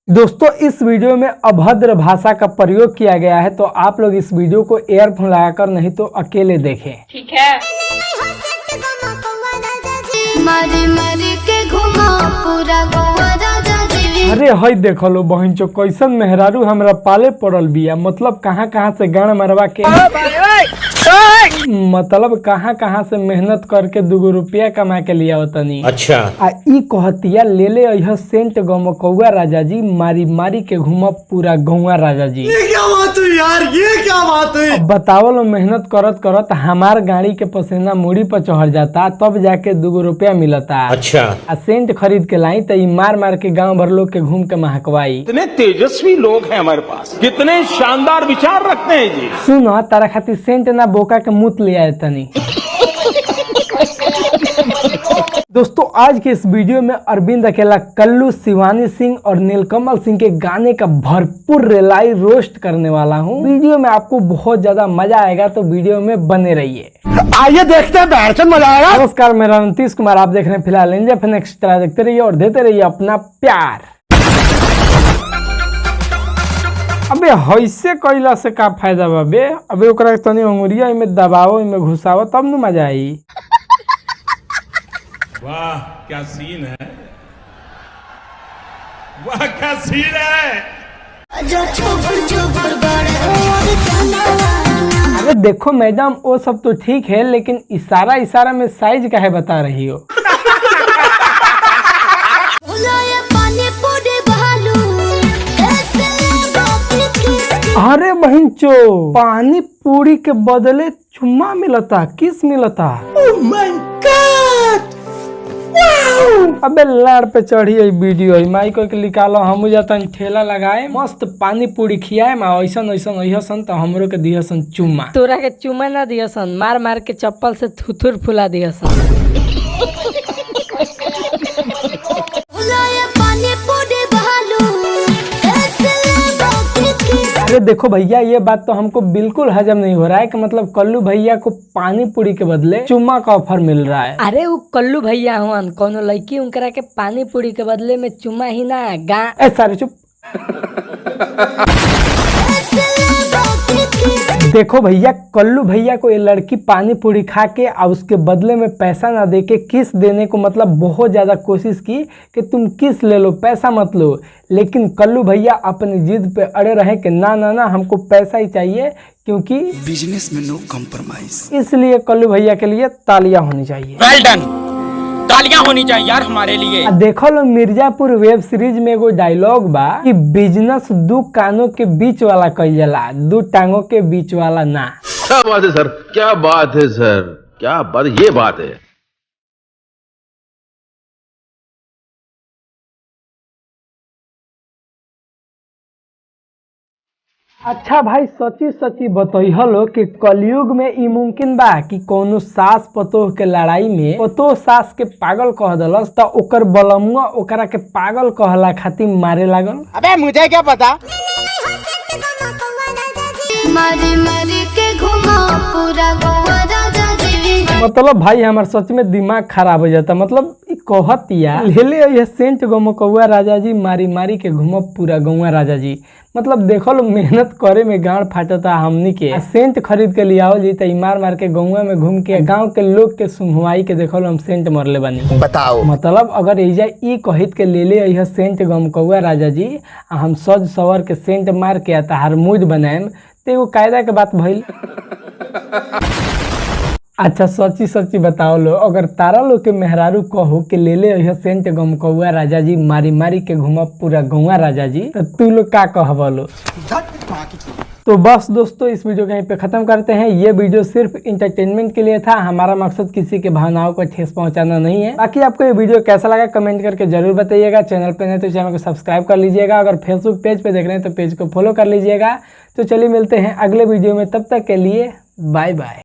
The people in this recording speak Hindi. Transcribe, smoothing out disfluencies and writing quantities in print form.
दोस्तों इस वीडियो में अभद्र भाषा का प्रयोग किया गया है, तो आप लोग इस वीडियो को ईयरफोन लगाकर नहीं तो अकेले देखें। ठीक है। मारी मारी के घुमा पूरा गोवा राजा जी। अरे हई देखो लो बहन चो कैसन मेहरारू हमरा पाले पड़ल बिया। मतलब कहाँ कहाँ से गाड़ मरवा के कहाँ से मेहनत करके 2 रुपया कमा के लिया होतनी। अच्छा आ ई कहतिया ले ले अइह सेंट गमकौआ राजा जी, मारी मारी के घूम पूरा गौवा राजा जी। ये क्या बात हुई यार, ये क्या बात हुई। अब बताओ लो मेहनत करत करत हमार गाड़ी के पसीना मूड़ी पर चढ़ जाता, तब जाके 2 रुपया मिलता। अच्छा आ सेंट खरीद के लाई तो मार मार के गांव भर लोग के घूम के महकवाई। कितने तेजस्वी लोग हैं हमारे पास, कितने शानदार विचार रखते हैं जी। सुनो तारा खातिर सेंट ना बोका के मुत ले आए तनी। दोस्तों आज के इस वीडियो में अरविंद अकेला कल्लू, शिवानी सिंह और नीलकमल सिंह के गाने का भरपूर रेलाई रोस्ट करने वाला हूँ। वीडियो में आपको बहुत ज्यादा मजा आएगा, तो वीडियो में बने रहिए। आइए देखते हैं बेहतर मजा आएगा। नमस्कार, मेरा नाम नीतीश कुमार, आप देख रहे हैं फिलहाल इंडिया फिल्म एक्स्ट्रा। देखते रहिए और देते रहिए अपना प्यार। अबे हइसे कइला से का फायदा बा बे। अबे ओकरा तनी अंगुरिया में दबावो, में घुसावो, तब न मजा आई। वाह क्या सीन है, वाह क्या सीन है। अरे देखो मैडम, वो सब तो ठीक है, लेकिन इशारा इशारा में साइज काहे बता रही हो। अरे बहन चो, पानी पूरी के बदले चुम्मा मिलता, किस मिलता। Oh my God! अबे लाड़ पे चढ़ी है वीडियो है, माइक के निकालो, हम जाता ठेला लगाए, मस्त पानी पूरी खियाए मा ऐसन ऐसन अहिसन, तो हमरो के दिहसन चुम्मा। तोरा के चुम्मा ना दिहसन, मार मार के चप्पल से थुथुर फुला दिहसन। अरे देखो भैया, ये बात तो हमको बिल्कुल हजम नहीं हो रहा है कि मतलब कल्लू भैया को पानी पूरी के बदले चुम्मा का ऑफर मिल रहा है। अरे वो कल्लू भैया हुआ कोनो लड़की उनकरा के पानी पूरी के बदले में चुम्मा ही ना गा। सारे चुप। देखो भैया, कल्लू भैया को ये लड़की पानी पूरी खा के और उसके बदले में पैसा ना दे के किस देने को मतलब बहुत ज्यादा कोशिश की कि तुम किस ले लो, पैसा मत लो, लेकिन कल्लू भैया अपनी जिद पे अड़े रहे कि ना ना ना, हमको पैसा ही चाहिए, क्योंकि बिजनेस में नो कॉम्प्रोमाइज। इसलिए कल्लू भैया के लिए तालियां होनी चाहिए। वेल डन, तालियां होनी चाहिए यार हमारे लिए। देखो लो मिर्जापुर वेब सीरीज में एगो डायलॉग बा कि बिजनेस 2 कानों के बीच वाला कइल जाला, 2 टांगों के बीच वाला ना। क्या बात है सर, क्या बात है सर, क्या बात, ये बात है। अच्छा भाई, सची सची बतइहलो कि कलयुग में ई मुमकिन बा कि कोनो सास पतोह के लड़ाई में पतोह सास के पागल कह दलस, त ओकर बलमुआ ओकरा के पागल कहला खातिर मारे लागल। अबे मुझे क्या पता। मारी मारी के घुमा पूरा गोवा राजा जी। मतलब भाई हमार सच में दिमाग खराब हो जाता। मतलब कहतिया ले ले ये सेंट गमकौआ राजा जी, मारी मारी के घूम पूरा गौवा राजा जी। मतलब देखो लो मेहनत करे में गांड फाटता हमनी के, सेंट खरीद के लियाओ जी तो मार मार के गौवा में घूम के गांव के लोग के सुनवाई के देखो लो हम सेंट मरले बनी। बताओ मतलब अगर एजा ई कहित के ले ले यह सेंट गमकौआ राजा जी, हम सज सवर के सेंट मार के तहार मूड बनाएम, तो एगो कायदा के बात भइल। अच्छा सच्ची सच्ची बताओ लो, अगर तारा लोग के मेहरारू कहो कि ले ले यह सेंट गमकौआ राजा जी, मारी मारी के घूमा पूरा गौवा राजा जी, तो तू लोग का कहबलो। तो बस दोस्तों, इस वीडियो को यहीं पे खत्म करते हैं। ये वीडियो सिर्फ इंटरटेनमेंट के लिए था, हमारा मकसद किसी के भावनाओं को ठेस पहुंचाना नहीं है। बाकी आपको ये वीडियो कैसा लगा कमेंट करके जरूर बताइएगा। चैनल पे नहीं तो चैनल को सब्सक्राइब कर लीजिएगा। अगर फेसबुक पेज पे देख रहे हैं तो पेज को फॉलो कर लीजिएगा। तो चलिए मिलते हैं अगले वीडियो में, तब तक के लिए बाय बाय।